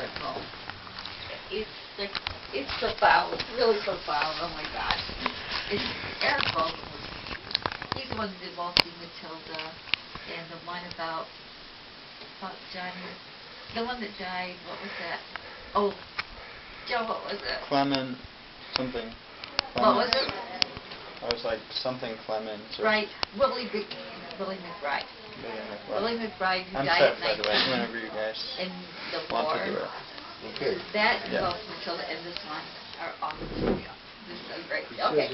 at home. It's like, it's profound, really profound, oh my gosh. It's Eric Baldwin. He's the one that did Waltzing Matilda, and the one about Johnny, the one that died, what was that? Oh, Joe, what was it? Clement, something. What was it? I was like, something Clement. Right, Willie McBride. Willie McBride, who I'm died set, by the way, whenever you guys in the want war. to do it. Okay. That Yeah. Waltzing Matilda and this one are awesome. This is so great. Okay,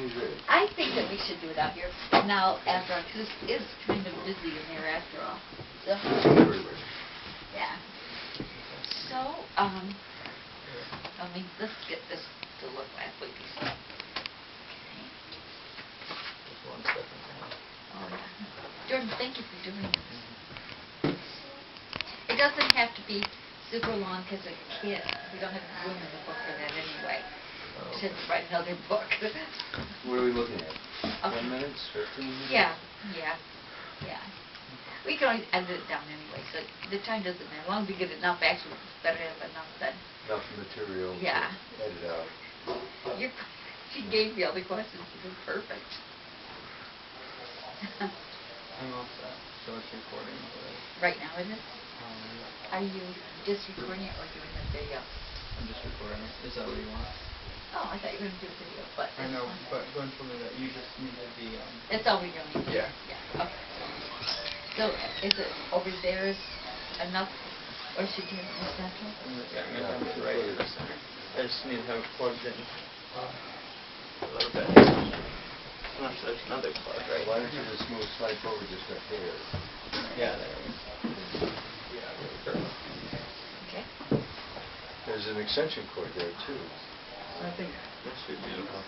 I think that we should do it out here now after, because it's kind of busy in there after all. So, yeah. So, let's get this to look like we can. Just one second. Oh, yeah. Jordan, thank you for doing this. It doesn't have to be super long because a kid, we don't have room in the book for that anyway. Should write another book. What are we looking at? Okay. 10 minutes? 15 minutes? Yeah. We can always edit it down anyway, so the time doesn't matter. As long as we get enough, actually, it's better to have enough than. Enough material to edit out. She gave me all the questions. It was perfect. I'm all set. So it's recording. Right now it is? Are you just recording it or doing the video? I'm just recording it. Is that what you want? Oh, I thought you were going to do a video, but I know, fine. but going from that, you just needed the, That's all we really need. Yeah. Okay. So, is it over there is enough, or should you have it in the center? Yeah, I'm going to have it right in the center. I just need to have it plugged in a little bit. Unless there's another plug right Why here. don't you just move slide forward just a hair? Yeah, there we go. Yeah, perfect. Okay. There's an extension cord there too. I think this should be okay.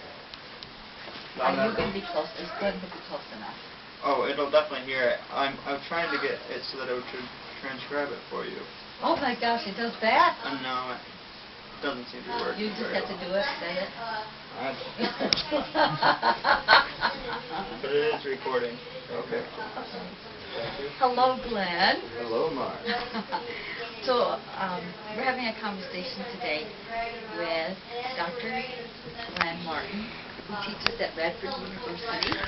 Are you going to be close? Is Glen going to be close enough? Oh, it'll definitely hear it. I'm trying to get it so that it would transcribe it for you. Oh my gosh, it does that? No, it doesn't seem to be working. You just very have to well. do it, send it? But it is recording. Okay. Thank you. Hello, Glen. Hello, Mark. So, we're having a conversation today with Dr. Glen Martin, who teaches at Radford University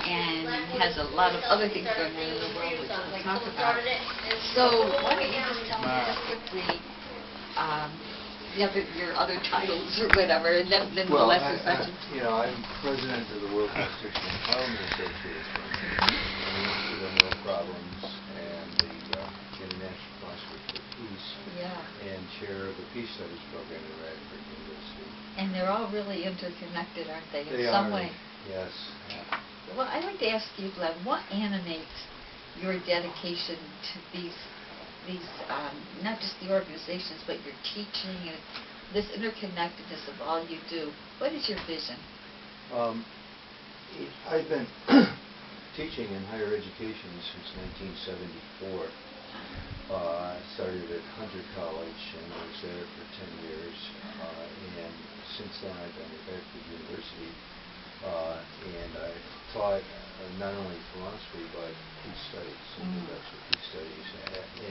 and has a lot of other things going on in the world which we'll talk about. So, why don't you just tell me just quickly your other titles or whatever, and then Well, we'll ask the questions. I'm president of the World Constitutional Empowerment Association, and the World Problems, and the International Philosophy for Peace, and chair of the Peace Studies program at Radford University. And they're all really interconnected, aren't they, in They some are, way? yes. Well, I'd like to ask you, Glen, what animates your dedication to these not just the organizations, but your teaching and this interconnectedness of all you do? What is your vision? I've been teaching in higher education since 1974. I started at Hunter College and I was there for 10 years. And since then I've been at Radford University. And I've taught not only philosophy but peace studies, introduction to peace studies.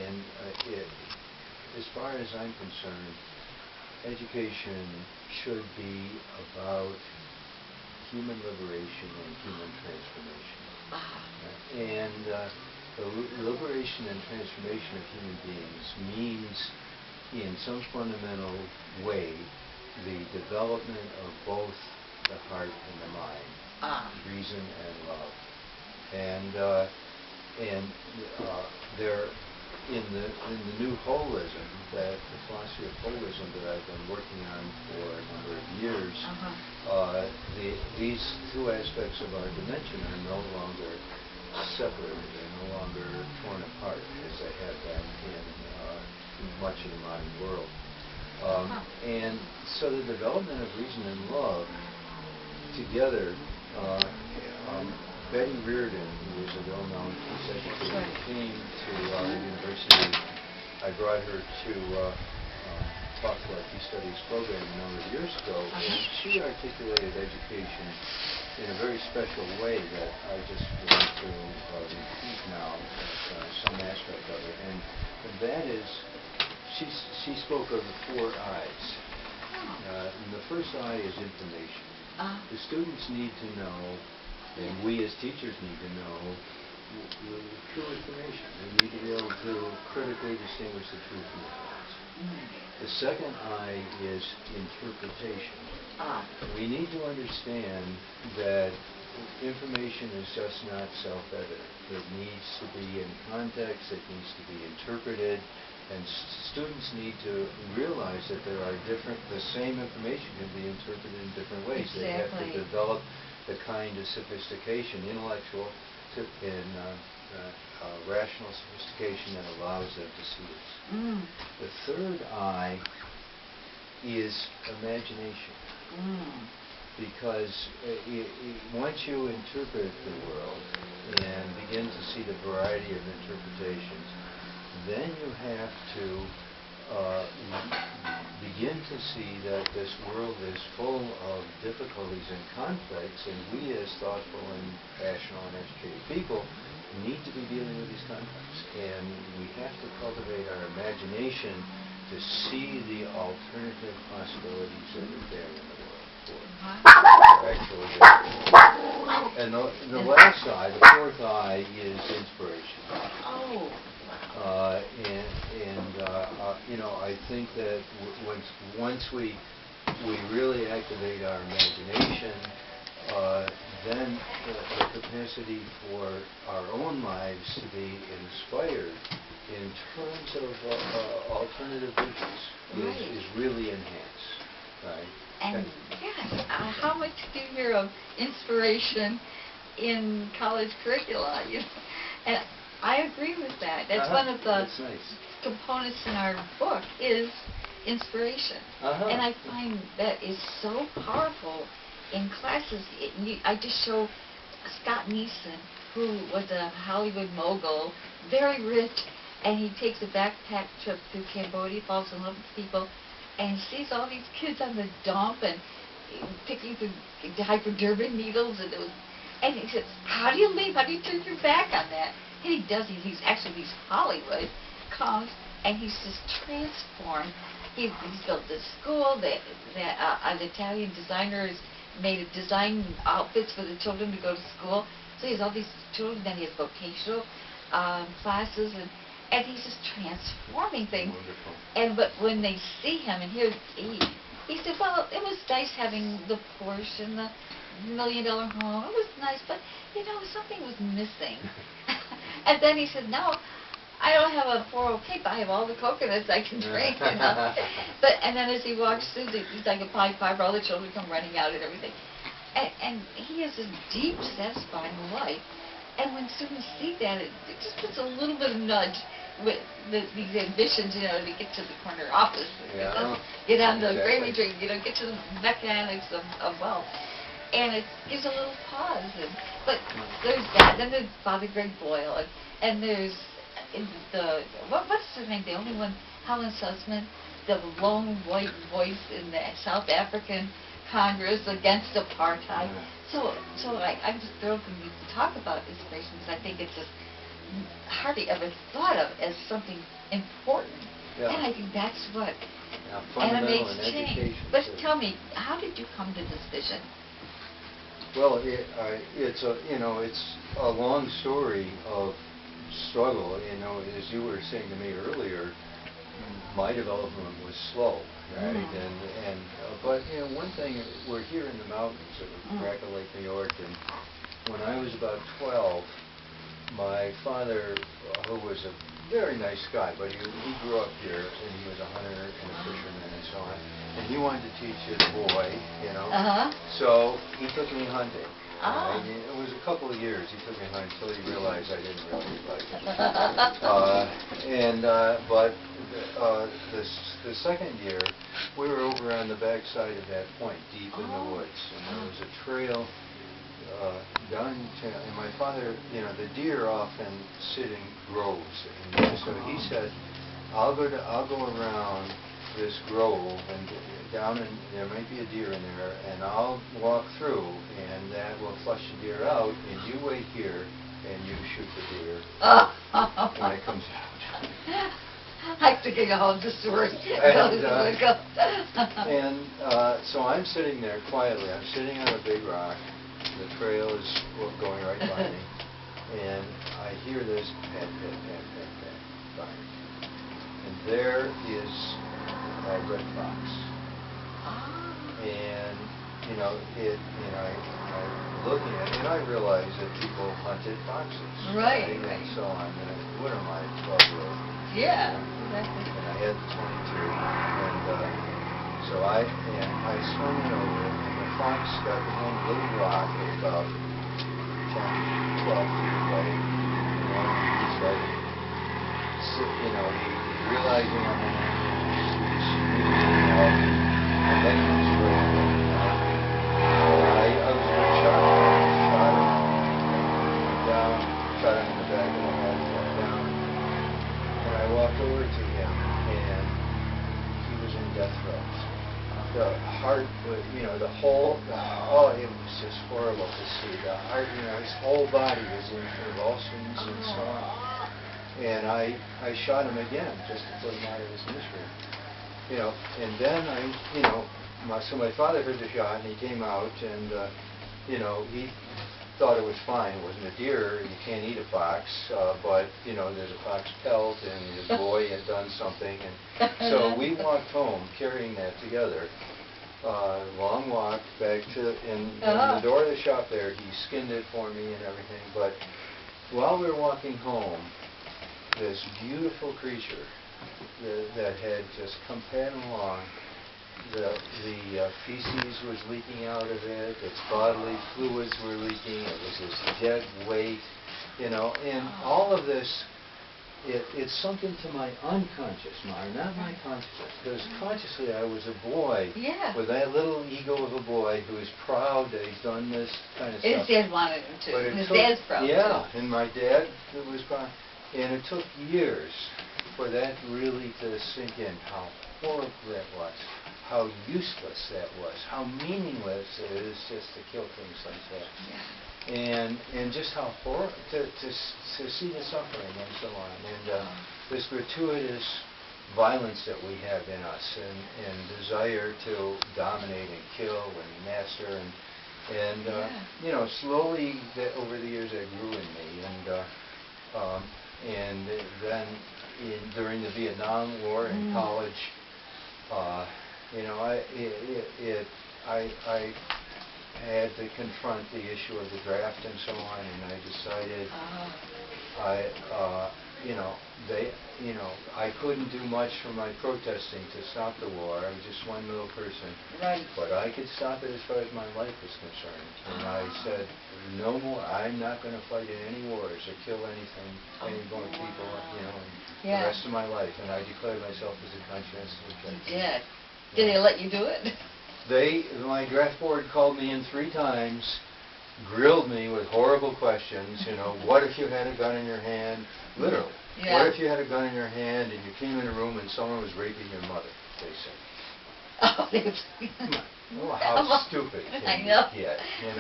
And as far as I'm concerned, education should be about human liberation and human transformation. And the liberation and transformation of human beings means, in some fundamental way, the development of both the heart and the mind, reason and love. And there, in the new holism, that the philosophy of holism that I've been working on for a number of years, these two aspects of our dimension are no longer separated, they're no longer torn apart as they have been in much of the modern world. And so the development of reason and love together, Betty Reardon, who was a well-known peace educator, came to our university. I brought her to talk to our Peace Studies program a number of years ago, and she articulated education in a very special way that I just want to repeat now, some aspect of it. And that is, she spoke of the 4 I's. And the first I is information. The students need to know, and we as teachers need to know, the true information. We need to be able to critically distinguish the truth from the false. The second I is interpretation. We need to understand that information is just not self-evident. It needs to be in context, it needs to be interpreted, and students need to realize that there are the same information can be interpreted in different ways. Exactly. They have to develop the kind of sophistication, intellectual and rational sophistication that allows them to see this. The third I is imagination. Because once you interpret the world and begin to see the variety of interpretations, then you have to begin to see that this world is full of difficulties and conflicts, and we as thoughtful and rational and educated people need to be dealing with these conflicts. And we have to cultivate our imagination to see the alternative possibilities that are there in the world. Actually, and the last I, the fourth I, is inspiration. I think that once we really activate our imagination, then the capacity for our own lives to be inspired in terms of alternative visions is really enhanced. Right. And gosh, how much do you hear of inspiration in college curricula? And I agree with that. That's one of the components in our book is inspiration. And I find that is so powerful in classes. I just show Scott Neeson, who was a Hollywood mogul, very rich, and he takes a backpack trip through Cambodia, falls in love with people, and sees all these kids on the dump and picking through hypodermic needles, and he says, "How do you leave? How do you turn your back on that?" And he does. He's Hollywood, comes and he's just transformed. He's built this school that an Italian designer has made design outfits for the children to go to school. So he has all these children. Then he has vocational classes and he's just transforming things. Wonderful. But when they see him, and he said, well, it was nice having the Porsche and the $1 million home. It was nice, but something was missing. And then he said, no, I don't have a 401k, but I have all the coconuts I can drink. And then as he walks through, he's like a Pied Piper. All the children come running out and everything. And he has this deep, satisfying life. And when students see that, it just puts a little bit of nudge with these ambitions, to get to the corner office, get on the gravy train, get to the mechanics of wealth. And it gives a little pause. But there's that. Then there's Father Greg Boyle, and there's what's her name? The only one, Helen Sussman, the lone white voice in the South African Congress against apartheid. So I'm just thrilled when we talk about inspiration, because I think it's just hardly ever thought of as something important. And I think that's what animates change. But tell me, how did you come to this vision? Well, it's a long story of struggle. As you were saying to me earlier, my development was slow, right? But one thing, we're here in the mountains at Cracker Lake, New York, and when I was about 12, my father, who was a very nice guy, but he grew up here, and he was a hunter and a fisherman and so on, and he wanted to teach his boy, so he took me hunting. And it was a couple of years he took me hunting until he realized I didn't really like it. But the second year, we were over on the backside of that point, deep in the woods, and there was a trail down to, and my father, the deer often sit in groves, and so he said, I'll go around this grove and down, and there might be a deer in there, and I'll walk through, and that will flush the deer out, and you wait here and you shoot the deer when it comes out. I have to get home to story. So I'm sitting there quietly. I'm sitting on a big rock. The trail is going right by me. And I hear this pat, pat, pat, pat, pat, by me. And there is a red fox. And, I'm looking at it, and I realize that people hunted foxes. Right. And so on. And what am I, 12-year-old? Yeah, exactly. And I had the 22. And so I swung it over, and the fox got behind a little rock about 10, 12 feet away. He's like, he's realizing I'm in there. He's screaming out, and then he's running. I was shot him down, shot him in the back of the head, went down. And I walked over to him, and he was in death throes. The heart, the whole, it was just horrible to see. The heart, his whole body was in convulsions and so on. And I shot him again just to put him out of his misery. And then so my father heard the shot, and he came out, and he thought it was fine. It wasn't a deer. You can't eat a fox, but there's a fox pelt, and his boy had done something, and so we walked home carrying that together. Long walk back to in the door of the shop there. He skinned it for me and everything. But while we were walking home, this beautiful creature that had just come padding along. The feces was leaking out of it, its bodily fluids were leaking, it was this dead weight, and all of this, it sunk into my unconscious mind, not my consciousness, because consciously I was a boy with that little ego of a boy who is proud that he's done this kind of stuff. His dad wanted him to, and his dad's proud too. And my dad was proud, and it took years for that really to sink in, how horrible that was. How useless that was, how meaningless it is just to kill things like that, and just how horrible to see the suffering and so on, and this gratuitous violence that we have in us, and desire to dominate and kill and master, and slowly over the years that grew in me, and then during the Vietnam War in college. I had to confront the issue of the draft and so on, and I decided I couldn't do much for my protesting to stop the war. I was just one little person. Right. But I could stop it as far as my life was concerned. And I said, no more. I'm not going to fight in any wars or kill any more people, the rest of my life. And I declared myself as a conscientious objector. You did. Did they let you do it? My draft board called me in 3 times, grilled me with horrible questions, what if you had a gun in your hand? Literally. Yeah. What if you had a gun in your hand and you came in a room and someone was raping your mother, they said. Oh, how stupid can you get,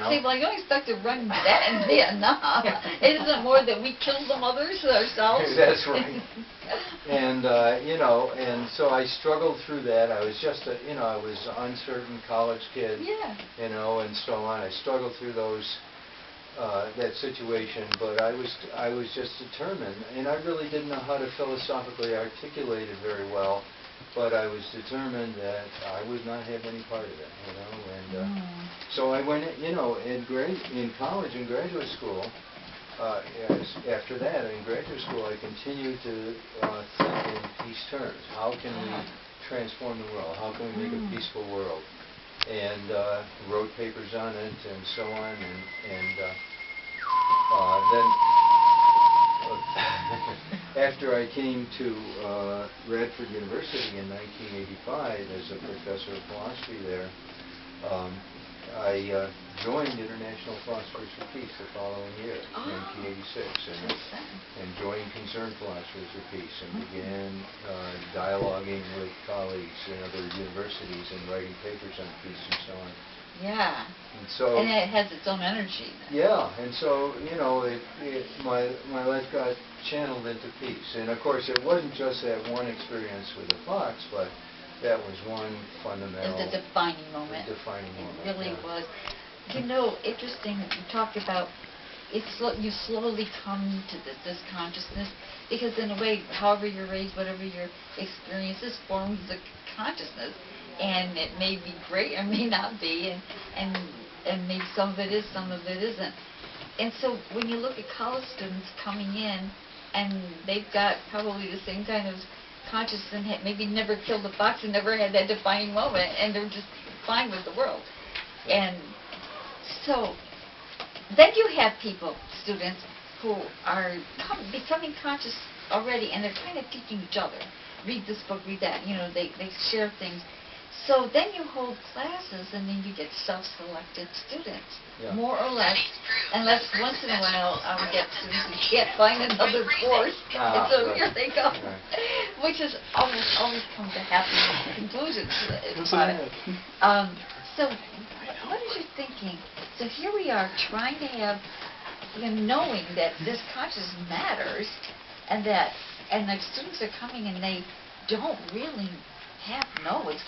See, well, you don't expect to run that in Vietnam. Isn't it more that we killed the mothers ourselves? That's right. And, and so I struggled through that. I was just I was an uncertain college kid, and so on. I struggled through that situation, but I was just determined, and I really didn't know how to philosophically articulate it very well. But I was determined that I would not have any part of it, and so I went, in college and graduate school. After that, in graduate school, I continued to think in peace terms. How can we transform the world? How can we make a peaceful world? And wrote papers on it and so on, and then. After I came to Radford University in 1985 as a professor of philosophy there, I joined International Philosophers for Peace the following year, 1986, and joined Concerned Philosophers for Peace, and began dialoguing with colleagues in other universities and writing papers on peace and so on. Yeah. And it has its own energy. Yeah, and so my life got channeled into peace. And of course, it wasn't just that one experience with the fox, but that was one fundamental... It was a defining moment. Defining moment. It really yeah. was. You know, interesting that you talked about you slowly come to this consciousness, because in a way, however you're raised, whatever your experience is, forms the consciousness, and it may be great or may not be, and maybe some of it is, some of it isn't. And so when you look at college students coming in, and they've got probably the same kind of consciousness, and maybe never killed a fox and never had that defining moment, and they're just fine with the world. And so then you have people, students, who are becoming conscious already, and they're kind of teaching each other. Read this book, read that. You know, they share things. So then you hold classes, and then you get self-selected students, more or less, unless once in a while I would get students who can't find another course, and so here they go, which is always come to happy conclusions. So what is your thinking? So here we are trying to have, knowing that this consciousness matters, and the students are coming and they don't really know what's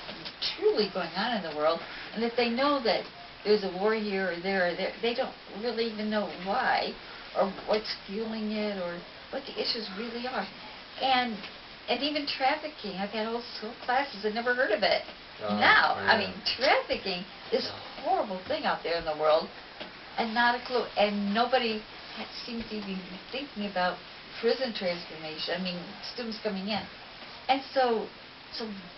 truly going on in the world, and if they know that there's a war here or there, they don't really even know why, or what's fueling it, or what the issues really are. And even trafficking, I've had whole school classes, I've never heard of it. Now, I mean, trafficking, this horrible thing out there in the world, and not a clue, and nobody seems to even be thinking about prison transformation, I mean, students coming in. And so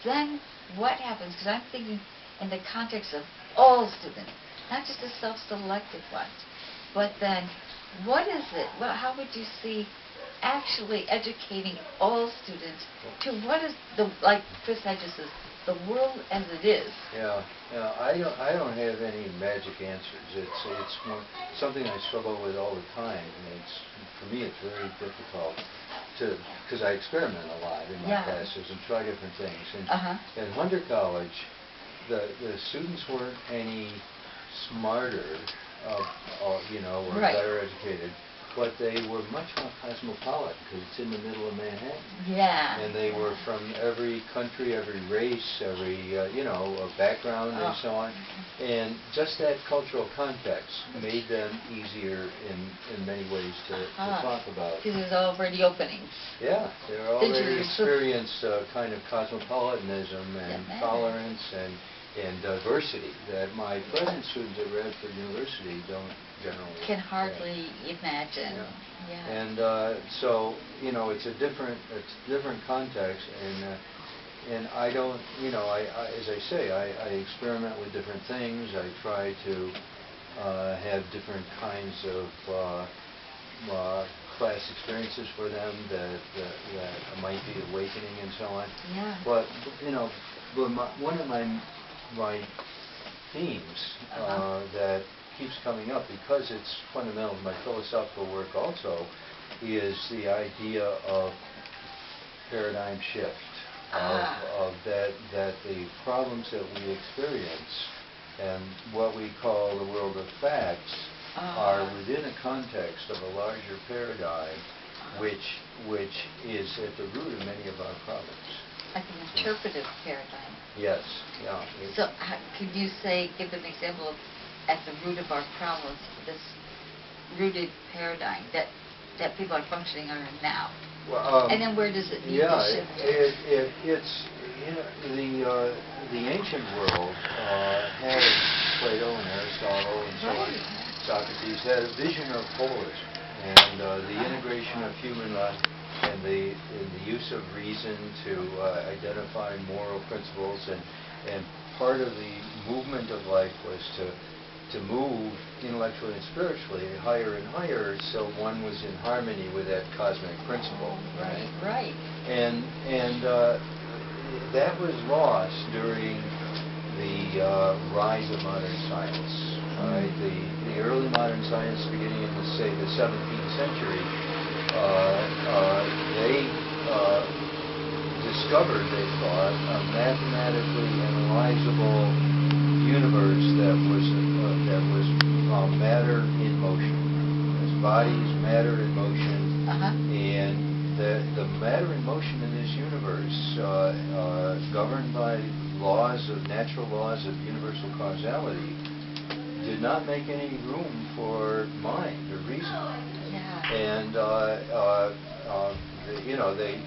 then what happens? Because I'm thinking in the context of all students, not just the self-selected ones, but then what is it? Well, how would you see actually educating all students to what is like Chris Hedges says, the world as it is? Yeah. I don't have any magic answers. It's more something I struggle with all the time, and for me it's very difficult because I experiment a lot in my classes and try different things. And at Hunter College, the students weren't any smarter, or better educated, but they were much more cosmopolitan because it's in the middle of Manhattan. Yeah. And they were from every country, every race, every background, and so on. And just that cultural context made them easier in many ways to talk about. Because there's already openings. Yeah, they already experienced kind of cosmopolitanism and tolerance and diversity that my present students at Radford University don't generally can hardly imagine. And so it's a different context, and I don't as I say, I experiment with different things. I try to have different kinds of class experiences for them that might be awakening and so on. But one of my themes that keeps coming up, because it's fundamental to my philosophical work also, is the idea of paradigm shift, of that the problems that we experience and what we call the world of facts are within a context of a larger paradigm, which is at the root of many of our problems. Like an interpretive paradigm. Yes, yeah. So could you give an example of at the root of our problems, this rooted paradigm that people are functioning under now? Well, and then where does it need to shift? It's the ancient world had Plato and Aristotle and so on. Socrates had a vision of holism and the integration of human life and the use of reason to identify moral principles, and part of the movement of life was to move intellectually and spiritually higher and higher, so one was in harmony with that cosmic principle, right? Right. And that was lost during the rise of modern science. Right? The early modern science, beginning in the 17th century, they discovered, they thought, a mathematically analyzable universe that was matter in motion. As bodies, matter in motion, And the matter in motion in this universe, governed by natural laws of universal causality, did not make any room for mind or reason. Yeah. And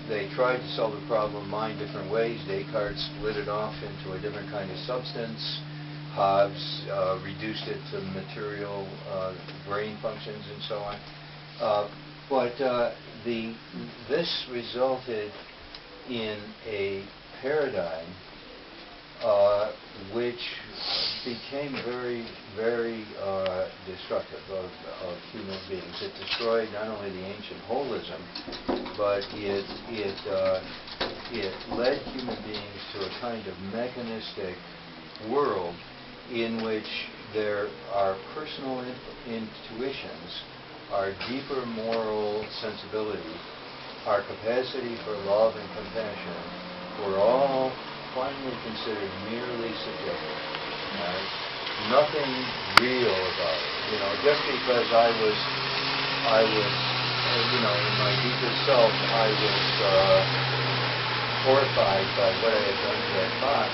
they tried to solve the problem of mind different ways. Descartes split it off into a different kind of substance. Hobbes reduced it to material brain functions and so on. But this resulted in a paradigm which became very, very destructive of human beings. It destroyed not only the ancient holism, but it led human beings to a kind of mechanistic world in which there are personal intuitions, our deeper moral sensibility, our capacity for love and compassion were all finally considered merely subjective. Right? Nothing real about it. Just because I was, in my deepest self, I was horrified by what I had done to that fox.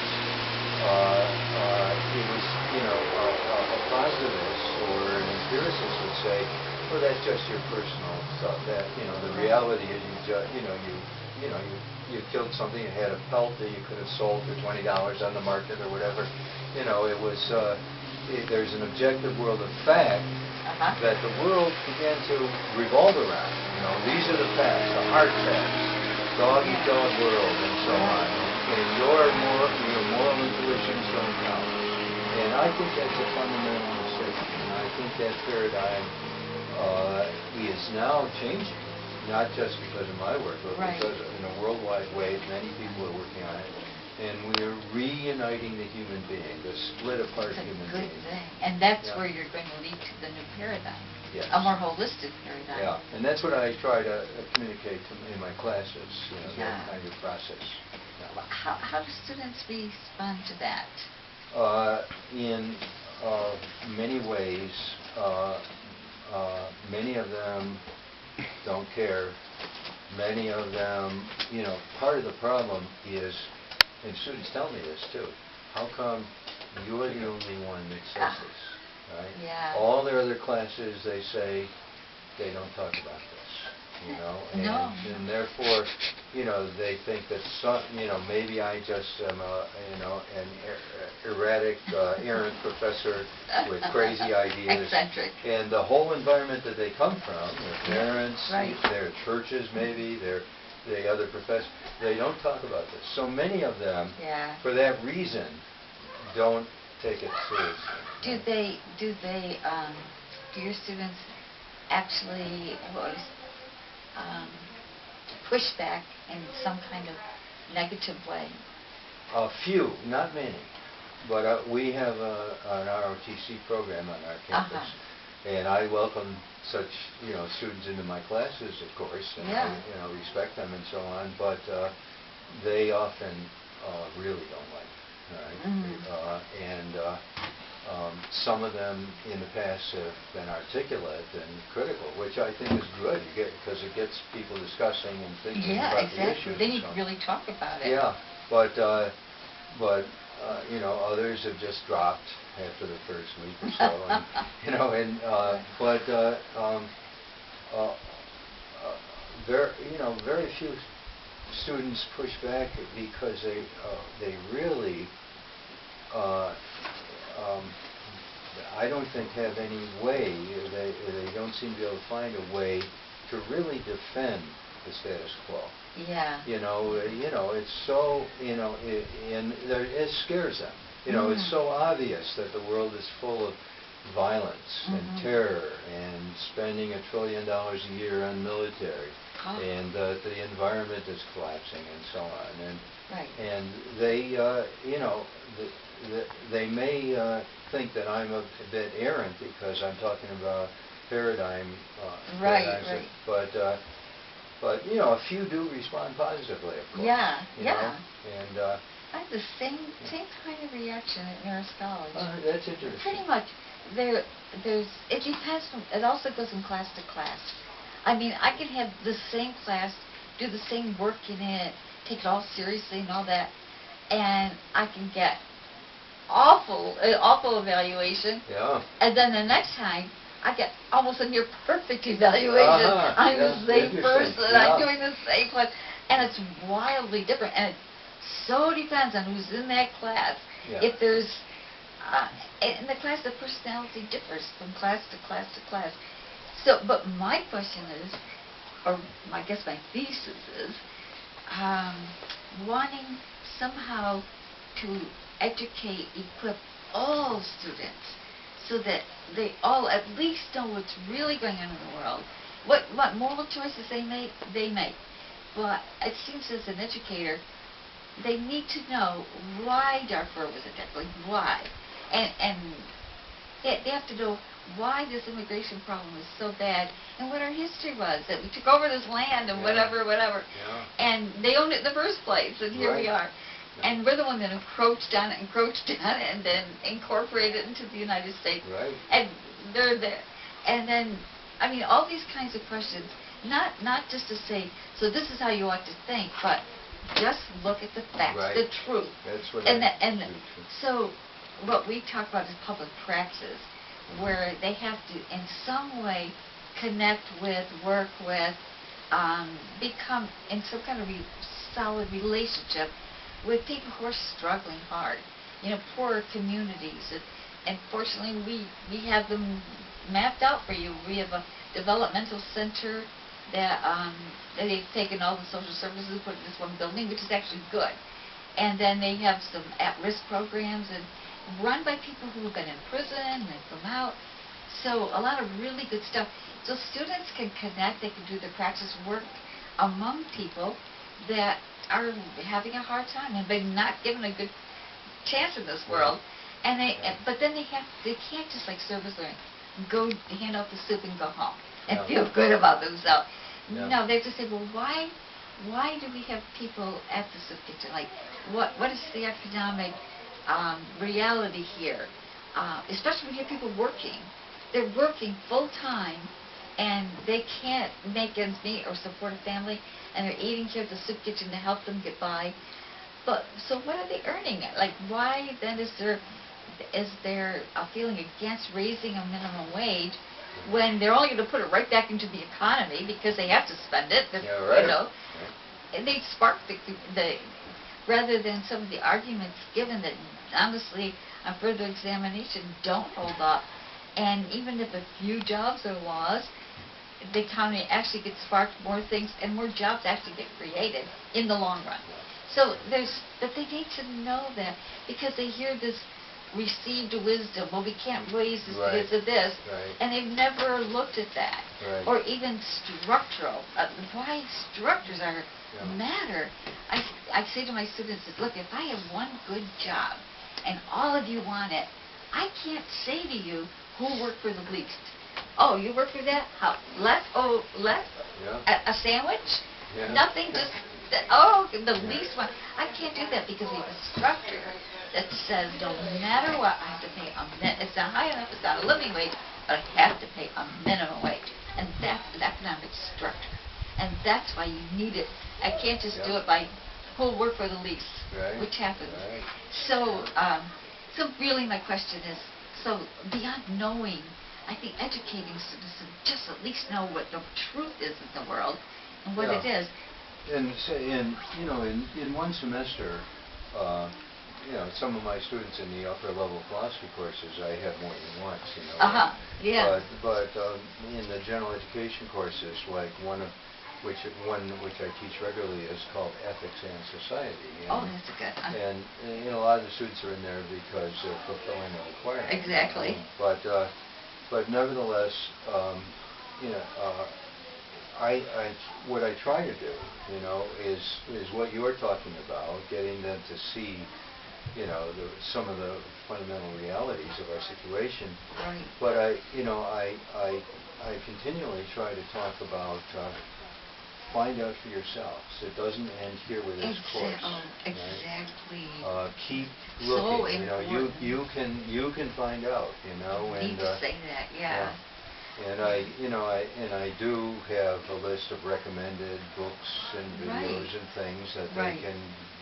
It was, a positivist or an empiricist would say, well, that's just your personal stuff. That, the reality is you killed something, it had a pelt that you could have sold for $20 on the market or whatever. It was, there's an objective world of fact that the world began to revolve around. These are the facts, the hard facts, dog-eat-dog world and so on. And your moral intuitions don't count. And I think that's a fundamental mistake. And I think that paradigm is now changing, not just because of my work, but because in a worldwide way, many people are working on it. And we're reuniting the human being, the split-apart human being. Good thing. And that's where you're going to lead to the new paradigm. Yes. A more holistic paradigm. Yeah, and that's what I try to communicate in my classes, that kind of process. Yeah. How do students respond to that? In many ways, many of them don't care. Many of them, part of the problem is, and students tell me this too, how come you're the only one that says this, right? Yeah. All their other classes, they say, they don't talk about this, and therefore, they think that maybe I just am an erratic, errant professor with crazy ideas. Eccentric. And the whole environment that they come from, their parents, their churches maybe, the other professors, they don't talk about this. So many of them, for that reason, don't take it seriously. Do your students actually push back in some kind of negative way? A few, not many. But we have an ROTC program on our campus. And I welcome such, students into my classes, of course, and I, respect them and so on. But they often really don't like it. Right? Some of them in the past have been articulate and critical, which I think is good, because it gets people discussing and thinking about the issues. Then you really talk about it. Yeah, but others have just dropped after the first week or so, very few students push back because they really, I don't think have any way. They don't seem to be able to find a way to really defend the status quo. Yeah. It's so, it scares them. It's so obvious that the world is full of violence and terror and spending $1 trillion a year on military, and the environment is collapsing and so on. And they, they may think that I'm a bit errant because I'm talking about paradigms. But a few do respond positively, of course. Yeah. And I have the same kind of reaction at neuroschology. That's interesting. Pretty much. It depends. It also goes from class to class. I mean, I can have the same class, do the same work in it, take it all seriously and all that, and I can get awful evaluation. Yeah. And then the next time, I get almost a near perfect evaluation. I'm the same person. I'm doing the same class, and it's wildly different. And it so depends on who's in that class. Yeah. If there's in the class, the personality differs from class to class to class. So, but my question is, or I guess my thesis is, wanting somehow to educate, equip all students so that they all at least know what's really going on in the world, what moral choices they make. But it seems as an educator, they need to know why Darfur was attacked, like why, and they have to know why this immigration problem was so bad and what our history was, that we took over this land and whatever, Yeah. and they owned it in the first place, and here we are. And we're the one that encroached on it, and then incorporated it into the United States. Right. And they're there. And then, I mean, all these kinds of questions, not just to say, so this is how you ought to think, but just look at the facts, Right. the truth. That's what And I and do, too. so what we talk about is public praxis, where they have to, in some way, connect with, work with, become in some kind of solid relationship with people who are struggling hard, poorer communities. And fortunately, we have them mapped out for you. We have a developmental center that they've taken all the social services and put in this one building, which is actually good. And then they have some at-risk programs and run by people who have been in prison and they've come out. So a lot of really good stuff. So students can connect, they can do their practice work among people that are having a hard time and been not given a good chance in this world. And but then they can't just like service learning, go hand out the soup and go home and feel good about themselves. No, they have to say, well, why do we have people at the soup kitchen? Like, what is the economic reality here? Especially when you have people working. They're working full time, and they can't make ends meet or support a family, and they're eating here at the soup kitchen to help them get by. But so what are they earning? Like, why then is there a feeling against raising a minimum wage when they're only going to put it right back into the economy because they have to spend it? And they spark the rather than some of the arguments given that honestly on further examination don't hold up. And even if a few jobs are lost, the economy actually gets sparked more things, and more jobs actually get created in the long run. So but they need to know that, because they hear this received wisdom, well, we can't raise this because of this, and they've never looked at that. Or even structural, why structures matter. I say to my students, look, if I have one good job and all of you want it, I can't say to you who worked for the least. Oh, you work for that? How? Less? Oh, less? A sandwich? Nothing, just, the least one. I can't do that because we have a structure that says no matter what, I have to pay it's not high enough, it's not a living wage, but I have to pay a minimum wage. And that's an economic structure. And that's why you need it. I can't just do it by who'll work for the least, which happens. So, so really my question is, so beyond knowing, I think educating students to just at least know what the truth is in the world and what it is. And in one semester, some of my students in the upper level philosophy courses, I have more than once. But in the general education courses, like one which I teach regularly is called Ethics and Society. And, that's a good one. And a lot of the students are in there because they're fulfilling a requirement. Exactly. But nevertheless, what I try to do, is what you're talking about, getting them to see, some of the fundamental realities of our situation. But I continually try to talk about find out for yourselves. It doesn't end here with this course. Exactly. Keep So looking. important. You can find out. Need to say that. And I do have a list of recommended books and videos and things that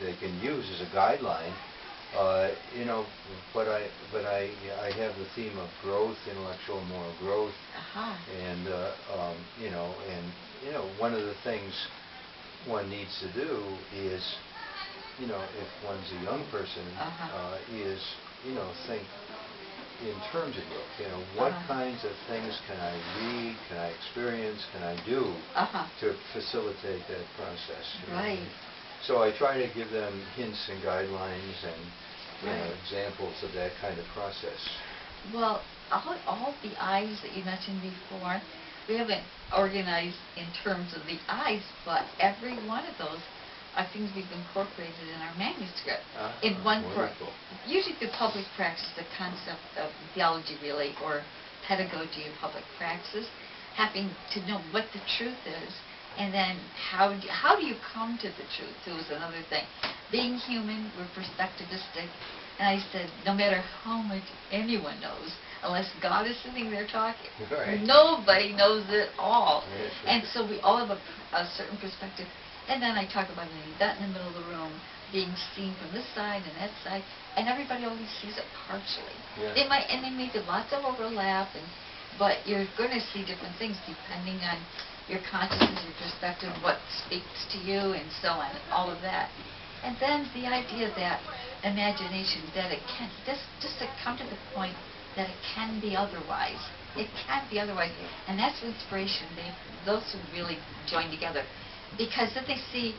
they can use as a guideline. But I have the theme of growth, intellectual and moral growth, and one of the things one needs to do is, if one's a young person, is think in terms of growth. What kinds of things can I read, can I experience, can I do to facilitate that process? Right. So I try to give them hints and guidelines and examples of that kind of process. Well, all the I's that you mentioned before, we haven't organized in terms of the I's, but every one of those are things we've incorporated in our manuscript. In one usually through public practice, the concept of theology really, or pedagogy in public practice, having to know what the truth is, and then how do you come to the truth, too, is another thing. Being human, we're perspectivistic, and I said, no matter how much anyone knows, unless God is sitting there talking, nobody knows it all. And so we all have a certain perspective. And then I talk about that in the middle of the room, being seen from this side and that side, and everybody only sees it partially. They may do lots of overlap, but you're going to see different things depending on your consciousness, your perspective, what speaks to you, and so on, all of that. And then the idea that imagination, that it can, just to come to the point that it can be otherwise. It can be otherwise. And that's inspiration. Those who really join together. Because then they see,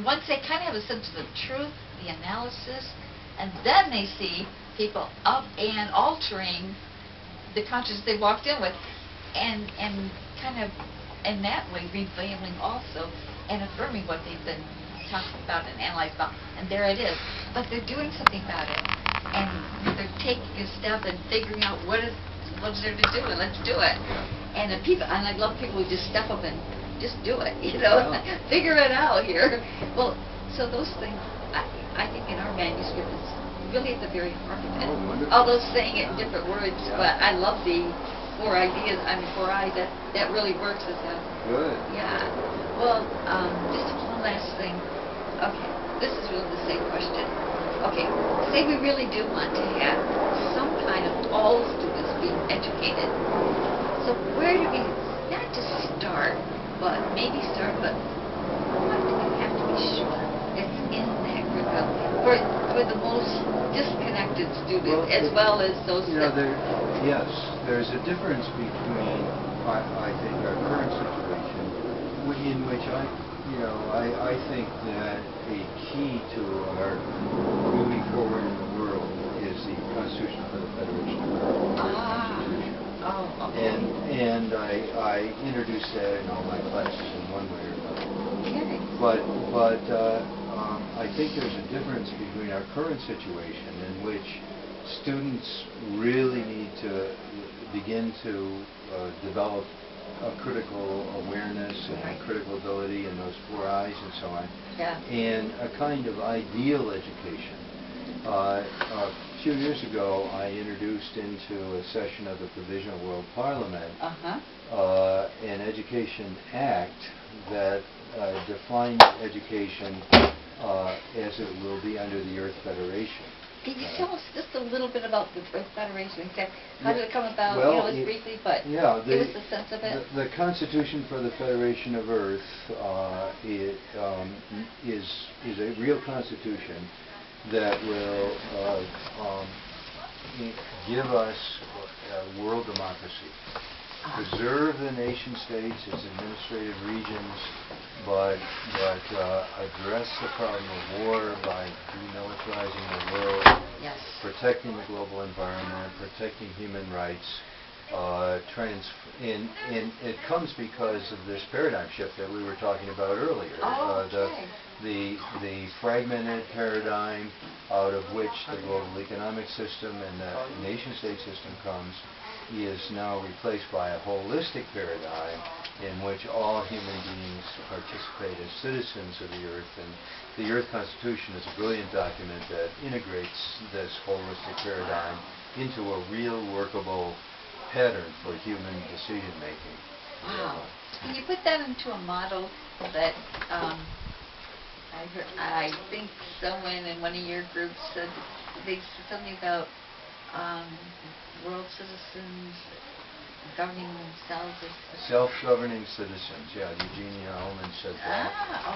once they kind of have a sense of the truth, the analysis, and then they see people up and altering the consciousness they walked in with, and kind of in that way revealing also and affirming what they've been talking about and analyzed about. And there it is. But they're doing something about it. And they're taking a step and figuring out what's there to do, and let's do it. And the people, and I love people who just step up and just do it, figure it out here. Well, so those things, I think in our manuscript is really at the very heart of it. Although saying it in different words, but I love the 4 ideas, 4 I's, that really works as a... Good. Yeah. Well, just one last thing. Okay, this is really the same question. Okay, say we really do want to have some kind of all students being educated. So where do we, not just start, but maybe start, but what do we have to be sure it's in that curriculum for the most disconnected students, as well as those that... Yes, there's a difference between, I think, our current situation, in which I think that a key to our moving forward in the world is the Constitution for the Federation of Constitution. And I introduced that in all my classes in one way or another. But I think there's a difference between our current situation, in which students really need to begin to develop a critical awareness and a critical ability in those 4 I's and so on, and a kind of ideal education. A few years ago, I introduced into a session of the Provisional World Parliament an Education Act that defined education as it will be under the Earth Federation. Can you tell us just a little bit about the Earth Federation? How did it come about? Well, just briefly, but give us the sense of it. The Constitution for the Federation of Earth is a real constitution that will give us world democracy, preserve the nation states, its administrative regions, but address the problem of war by demilitarizing the world, protecting the global environment, protecting human rights. And it comes because of this paradigm shift that we were talking about earlier. The fragmented paradigm out of which the global economic system and the nation-state system comes is now replaced by a holistic paradigm in which all human beings participate as citizens of the Earth. And the Earth Constitution is a brilliant document that integrates this holistic paradigm into a real workable pattern for human decision-making. Wow. Can you put that into a model that I think someone in one of your groups said they said something about world citizens governing themselves as Self-governing citizens, yeah, Eugenia Ullman said that.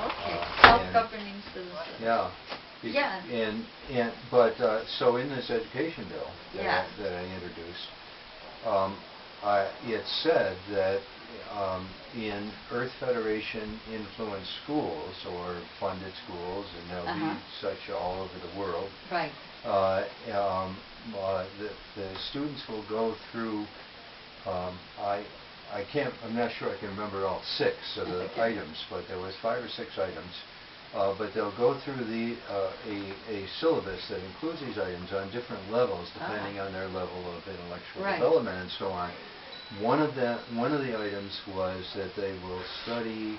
Okay. And- Self-governing citizens. Yeah. Yeah. But so in this education bill Yeah. that I introduced, it said that in Earth Federation influenced schools or funded schools, and there'll be such all over the world. Right. The students will go through. I'm not sure I can remember all 6 of the items, but there was 5 or 6 items. But they'll go through a syllabus that includes these items on different levels, depending on their level of intellectual development and so on. One of the items was that they will study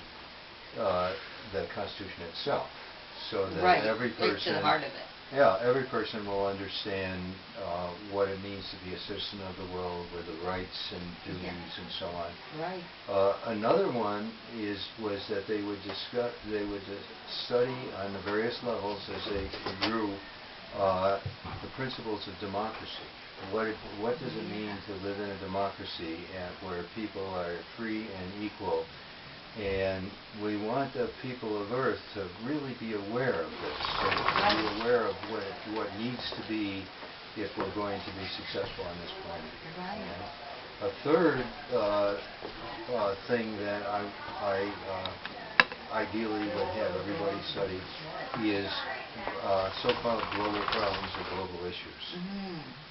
the Constitution itself, so that every person, to the heart of it. Yeah, every person will understand what it means to be a citizen of the world, with the rights and duties and so on. Right. Another one was that they would study on the various levels as they grew the principles of democracy. What does it mean to live in a democracy where people are free and equal? And we want the people of Earth to really be aware of this, to be aware of what needs to be if we're going to be successful on this planet. Right. A third thing that I ideally would have everybody study is so-called global problems or global issues.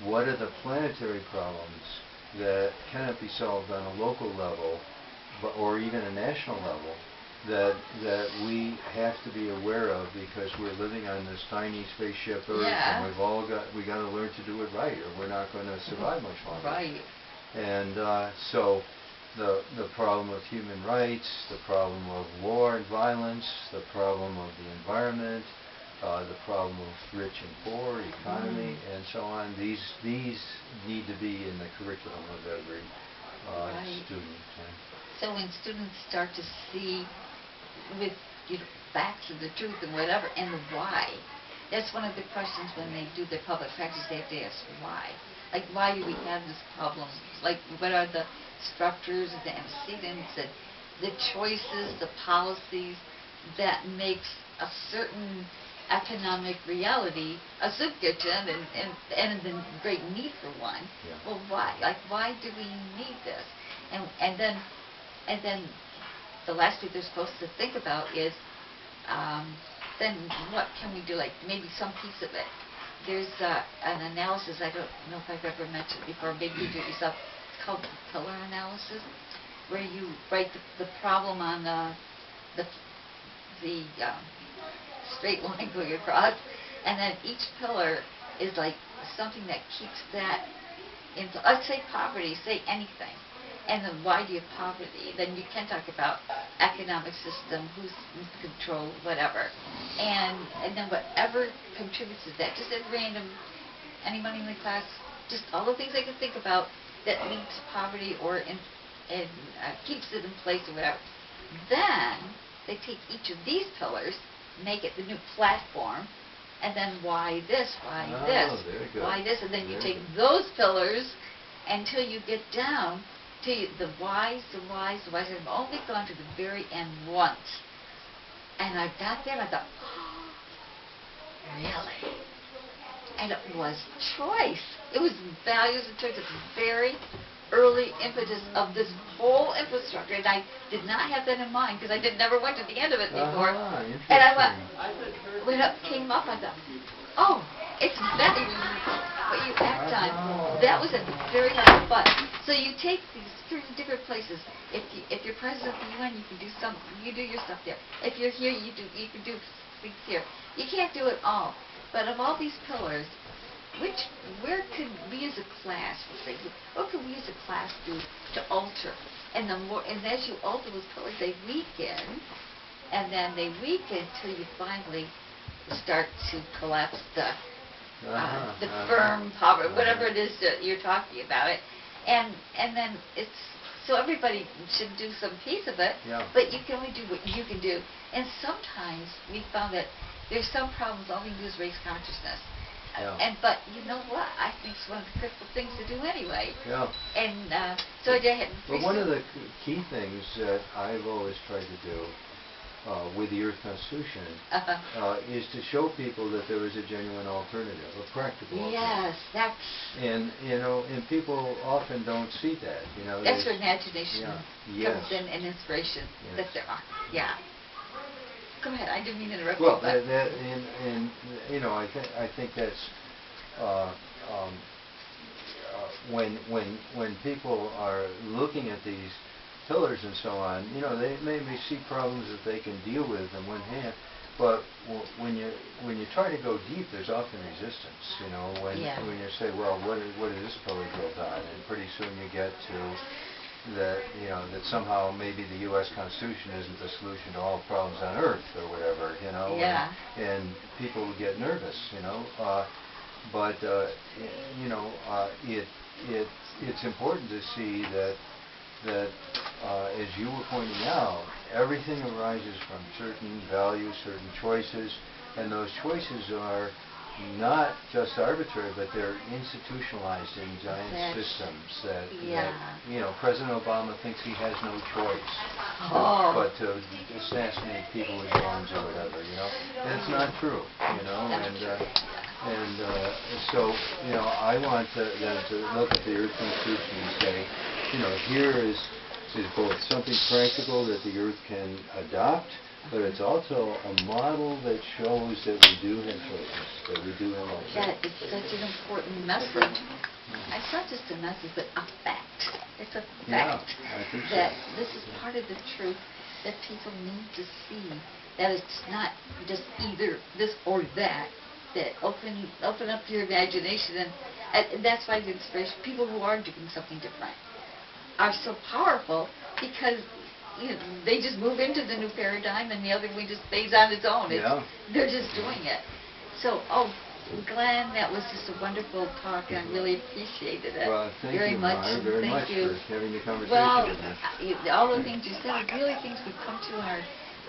What are the planetary problems that cannot be solved on a local level, or even a national level, that we have to be aware of, because we're living on this tiny spaceship Earth, and we got to learn to do it right, or we're not going to survive much longer. Right. And so the problem of human rights, the problem of war and violence, the problem of the environment, the problem of rich and poor, economy, and so on. These need to be in the curriculum of every student. So when students start to see with facts and the truth and whatever, and the why, that's one of the questions when they do their public practice. They have to ask why. Like, why do we have this problem? Like, what are the structures, the antecedents, and the choices, the policies that makes a certain economic reality a soup kitchen and the great need for one? Yeah. Well, why? Like, why do we need this? And then the last thing they're supposed to think about is, then what can we do? Like, maybe some piece of it. There's an analysis, I don't know if I've ever mentioned before, maybe you do it yourself. It's called pillar analysis, where you write the problem on the straight line going across, and then each pillar is like something that keeps that in. Let's say poverty, say anything. And then why do you have poverty? Then you can talk about economic system, who's in control, whatever. And then whatever contributes to that, just at random, anybody in the class, just all the things they can think about that lead to poverty or keeps it in place or whatever. Then they take each of these pillars, make it the new platform, and then why this, why this, why this, and then you take those pillars until you get down to the whys, the whys, the whys. I've only gone to the very end once. And I got there and I thought, oh, really? And it was choice. It was values and choice at the very early impetus of this whole infrastructure. And I did not have that in mind, because I never went to the end of it before. And I went, when it came up, I thought, oh, it's values, what you act on. That was at the very heart. But so you take these 3 different places. If you're president of the UN, you can do you do your stuff there. If you're here, you can do things here. You can't do it all. But of all these pillars, where could we as a class, what could we as a class do to alter? And as you alter those pillars, they weaken, and then they weaken till you finally start to collapse the firm power, whatever it is that you're talking about it. And then it's, so everybody should do some piece of it, Yeah. but you can only do what you can do. And sometimes we found that there's some problems, all we can do is raise consciousness. Yeah. But you know what? I think it's one of the critical things to do anyway. Yeah. And so I had... But one of the key things that I've always tried to do with the Earth Constitution is to show people that there is a genuine alternative, a practical alternative. Yes, that's... And, you know, and people often don't see that, you know. That's where imagination Yeah. comes in, and inspiration. Yes. That there are. Yeah. Go ahead. I didn't mean to interrupt Well, you. But and you know, I think that's when people are looking at these pillars and so on, you know, they may see problems that they can deal with in one hand, but when you try to go deep, there's often resistance. You know, when you say, well, what is this pillar built on, and pretty soon you get to that, you know, that somehow maybe the U.S. Constitution isn't the solution to all problems on Earth or whatever, you know. Yeah. And people get nervous, you know. But you know, it's important to see that as you were pointing out, everything arises from certain values, certain choices, and those choices are not just arbitrary, but they're institutionalized in giant systems that, you know, President Obama thinks he has no choice but to assassinate people with drones or whatever, you know. And it's not true, you know. And so, you know, I want them to look at the Earth Constitution and say, you know, here is both something practical that the Earth can adopt, but it's also a model that shows that we do have choices, that we do have options. that is such an important message. It's not just a message, but a fact. It's a fact I think so. that this is part of the truth that people need to see. That it's not just either this or that. That open up your imagination, and that's why the inspiration. People who are doing something different are so powerful because, you know, they just move into the new paradigm, and the other one just stays on its own. They're just doing it. So, Glen, that was just a wonderful talk, and I really appreciated it very much. Very much for having the conversation with me. All the things you said are really things we've come to in our,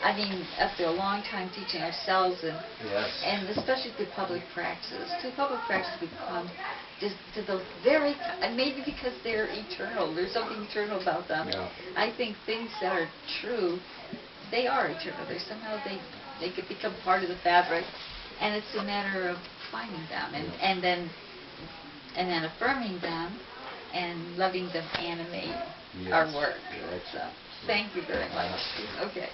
I mean, after a long time teaching ourselves, and especially through public practice. Through public practice, we've come just to those very, and maybe because they're eternal, there's something eternal about them. I think things that are true, they are eternal. They're somehow, they could become part of the fabric, and it's a matter of finding them, and then affirming them, and letting them animate our work. So, thank you very much. Okay.